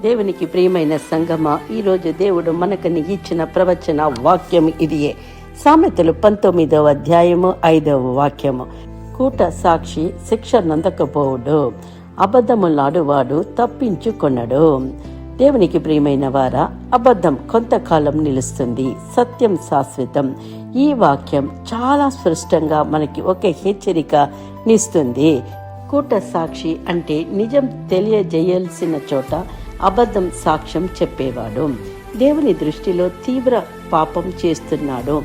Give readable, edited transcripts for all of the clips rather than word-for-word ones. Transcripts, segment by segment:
దేవునికి ప్రియమైన సంగమా, ఈరోజు దేవుడు మనకని ఇచ్చిన ప్రవచన వాక్యం ఇదియే. సామెతలు 19వ అధ్యాయము 5వ వాక్యము. కూట సాక్షి శిక్ష నందకపోవుడు, అబద్ధములాడువాడు తప్పించుకొనడు. దేవునికి ప్రియమైన వారా, అబద్ధం కొంతకాలం నిలుస్తుంది, సత్యం శాశ్వతం. ఈ వాక్యం చాలా స్పష్టంగా మనకి ఒక హెచ్చరిక నిస్తుంది. కూట సాక్షి అంటే నిజం తెలియజేయాల్సిన చోట అబద్ధం సాక్ష్యం చెప్పేవాడు. దేవుని దృష్టిలో తీవ్ర పాపం చేస్తున్నాడు.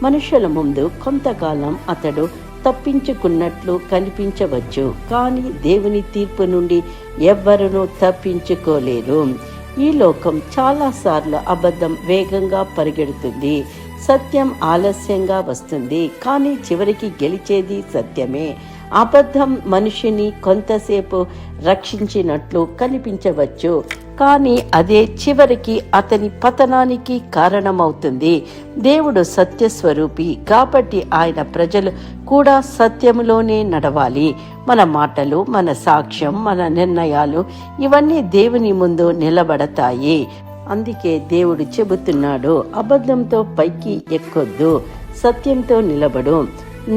మనుషుల ముందు కొంతకాలం అతడు తప్పించుకున్నట్లు కనిపించవచ్చు, కానీ దేవుని తీర్పు నుండి ఎవ్వరూ తప్పించుకోలేరు. ఈ లోకం చాలాసార్లు అబద్ధం వేగంగా పరిగెడుతుంది, సత్యం ఆలస్యంగా వస్తుంది, కానీ చివరికి గెలిచేది సత్యమే. అబద్ధం మనిషిని కొంతసేపు రక్షించినట్లు కనిపించవచ్చు, కానీ అదే చివరికి అతని పతనానికి కారణమవుతుంది. దేవుడు సత్యస్వరూపి కాబట్టి ఆయన ప్రజలు కూడా సత్యములోనే నడవాలి. మన మాటలు, మన సాక్ష్యం, మన నిర్ణయాలు ఇవన్నీ దేవుని ముందు నిలబడతాయి. అందుకే దేవుడు చెబుతున్నాడు, అబద్ధంతో పైకి ఎక్కొద్దు, సత్యంతో నిలబడు.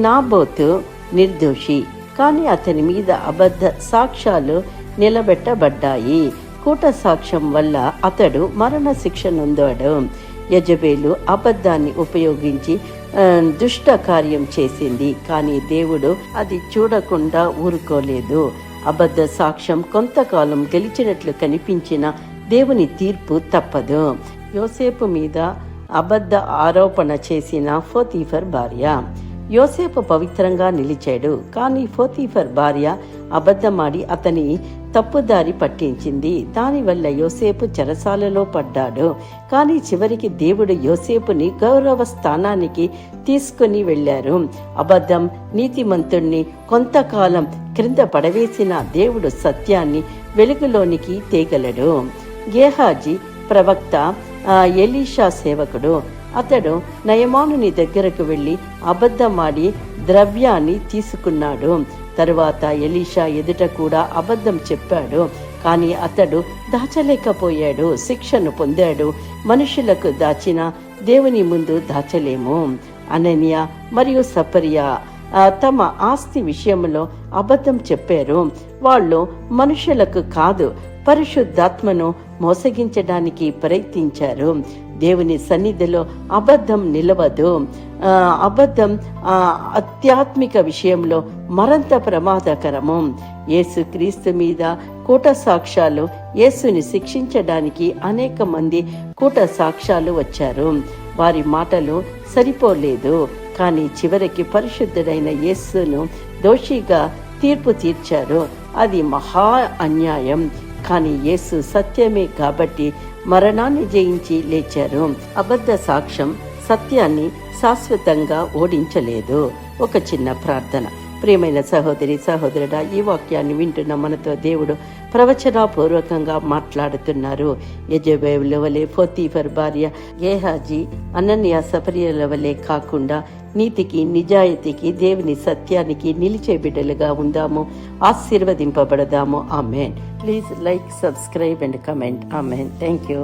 నాబోతు నిర్దోషి, కానీ అతని మీద అబద్ధ సాక్ష్యాలు నిలబెట్టబడ్డాయి. కూట సాక్ష్యం వల్ల అతడు మరణ శిక్ష నొందాడు. యెజబెలు అబద్ధాన్ని ఉపయోగించి దుష్ట కార్యం చేసింది, కానీ దేవుడు అది చూడకుండా ఊరుకోలేదు. అబద్ధ సాక్ష్యం కొంతకాలం గెలిచినట్లు కనిపించిన దేవుని తీర్పు తప్పదు. యోసేపు మీద అబద్ధ ఆరోపణ చేసిన పోతీఫర్ భార్య. యోసేపు పవిత్రంగా నిలిచాడు, కానీ పోతీఫర్ భార్య అబద్ధమాడి అతని తప్పుదారి పట్టించింది. దానివల్ల యోసేపు చెరసాలలో పడ్డాడు, కానీ చివరికి దేవుడు యోసేపుని గౌరవ స్థానానికి తీసుకుని వెళ్ళారు. అబద్ధం నీతిమంతుణ్ణి కొంతకాలం క్రింద పడవేసిన దేవుడు సత్యాన్ని వెలుగులోనికి తేగలడు. గేహాజీ ప్రవక్త ఎలీషా సేవకుడు. అతడు నయమానుని దగ్గరకు వెళ్ళి అబద్ధమాడి ద్రవ్యాన్ని తీసుకున్నాడు. తరువాత ఎలీషా ఎదుట కూడా అబద్ధం చెప్పాడు, కానీ అతడు దాచలేకపోయాడు, శిక్షను పొందాడు. మనుషులకు దాచిన దేవుని ముందు దాచలేము. అననీయ మరియు సపరియా తమ ఆస్తి విషయంలో అబద్ధం చెప్పారు. వాళ్ళు మనుషులకు కాదు, పరిశుద్ధాత్మను మోసగించడానికి ప్రయత్నించారు. దేవుని సన్నిధిలో అబద్ధం నిలవదు. అబద్ధం ఆధ్యాత్మిక విషయంలో మరింత ప్రమాదకరము. యేసు క్రీస్తు మీద కూట సాక్ష్యాలు, యేసుని శిక్షించడానికి అనేక మంది కూట సాక్ష్యాలు వచ్చారు. వారి మాటలు సరిపోలేదు, కానీ చివరికి పరిశుద్ధుడైన యేసును దోషిగా తీర్పు తీర్చారు. అది మహా అన్యాయం, కానీ యేసు సత్యమే కాబట్టి మరణాన్ని జయించి లేచారు. అబద్ధ సాక్ష్యం సత్యాన్ని శాశ్వతంగా ఓడించలేదు. ఒక చిన్న ప్రార్థన. ప్రియమైన సహోదరి సహోదరుడా, ఈ వాక్యాన్ని వింటున్న మనతో దేవుడు ప్రవచనాపూర్వకంగా మాట్లాడుతున్నారు. యెజబెలు వలె, పోతీఫర్ భార్య గేహాజీ, అననీయ సపరియల వలె కాకుండా నీతికి, నిజాయితీకి, దేవుని సత్యానికి నిలిచే బిడ్డలుగా ఉందాము. ఆశీర్వదింపబడదాము. Amen. Please like, subscribe and comment. Amen. Thank you.